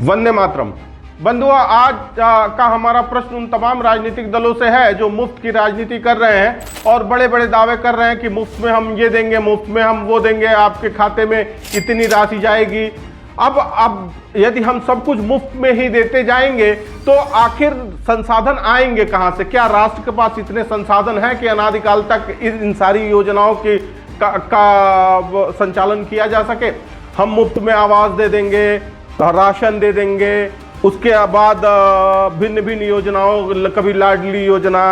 वंदे मातरम। बंधुओं, आज का हमारा प्रश्न उन तमाम राजनीतिक दलों से है जो मुफ्त की राजनीति कर रहे हैं और बड़े बड़े दावे कर रहे हैं कि मुफ्त में हम ये देंगे, मुफ्त में हम वो देंगे, आपके खाते में इतनी राशि जाएगी। अब यदि हम सब कुछ मुफ्त में ही देते जाएंगे तो आखिर संसाधन आएंगे कहां से? क्या राष्ट्र के पास इतने संसाधन हैं कि अनादिकाल तक इन सारी योजनाओं का संचालन किया जा सके? हम मुफ्त में आवास दे देंगे, राशन दे देंगे, उसके बाद भिन्न भिन्न योजनाओं, कभी लाडली योजना,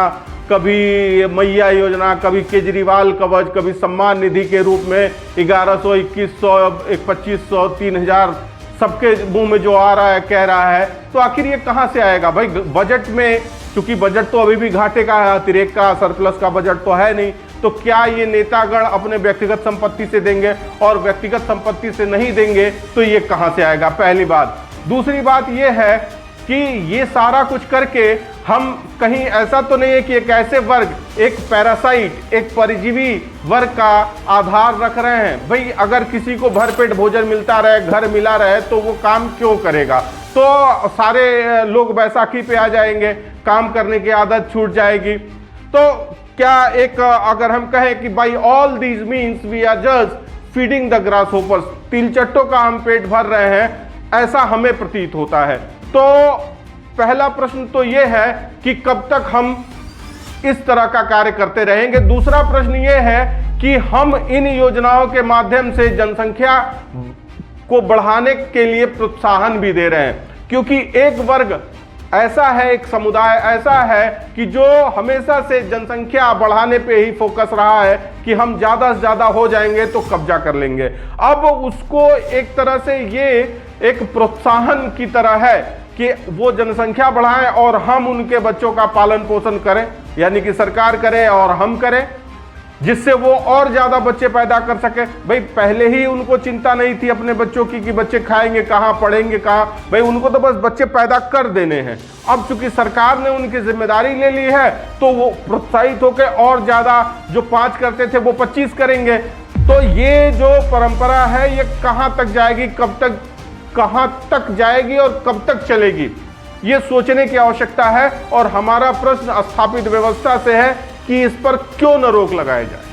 कभी मैया योजना, कभी केजरीवाल कवच, कभी सम्मान निधि के रूप में 1100, 2100, 2500, 3000 सबके मुंह में जो आ रहा है, कह रहा है, तो आखिर ये कहां से आएगा भाई? बजट में, चूंकि बजट तो अभी भी घाटे का है, अतिरेक का, सरप्लस का बजट तो है नहीं, तो क्या ये नेतागण अपने व्यक्तिगत संपत्ति से देंगे? और व्यक्तिगत संपत्ति से नहीं देंगे तो ये कहां से आएगा? पहली बात। दूसरी बात ये है कि ये सारा कुछ करके हम कहीं ऐसा तो नहीं है कि एक ऐसे वर्ग, एक पैरासाइट, एक परजीवी वर्ग का आधार रख रहे हैं। भाई अगर किसी को भरपेट भोजन मिलता रहे, घर मिला रहे, तो वो काम क्यों करेगा? तो सारे लोग बैसाखी पे आ जाएंगे, काम करने की आदत छूट जाएगी। तो क्या एक अगर हम कहें कि by all these means we are just feeding the grasshoppers, तिलचट्टों का हम पेट भर रहे हैं, ऐसा हमें प्रतीत होता है। तो पहला प्रश्न तो यह है कि कब तक हम इस तरह का कार्य करते रहेंगे। दूसरा प्रश्न यह है कि हम इन योजनाओं के माध्यम से जनसंख्या को बढ़ाने के लिए प्रोत्साहन भी दे रहे हैं, क्योंकि एक वर्ग ऐसा है, एक समुदाय ऐसा है कि जो हमेशा से जनसंख्या बढ़ाने पे ही फोकस रहा है कि हम ज़्यादा से ज़्यादा हो जाएंगे तो कब्जा कर लेंगे। अब उसको एक तरह से ये एक प्रोत्साहन की तरह है कि वो जनसंख्या बढ़ाएं और हम उनके बच्चों का पालन पोषण करें, यानी कि सरकार करे और हम करें, जिससे वो और ज़्यादा बच्चे पैदा कर सके। भाई पहले ही उनको चिंता नहीं थी अपने बच्चों की कि बच्चे खाएंगे कहाँ, पढ़ेंगे कहाँ, भाई उनको तो बस बच्चे पैदा कर देने हैं। अब चूंकि सरकार ने उनकी जिम्मेदारी ले ली है तो वो प्रोत्साहित होकर और ज़्यादा, जो 5 करते थे वो 25 करेंगे। तो ये जो परंपरा है ये कहाँ तक जाएगी, कहाँ तक जाएगी और कब तक चलेगी, ये सोचने की आवश्यकता है। और हमारा प्रश्न स्थापित व्यवस्था से है कि इस पर क्यों न रोक लगाया जाए।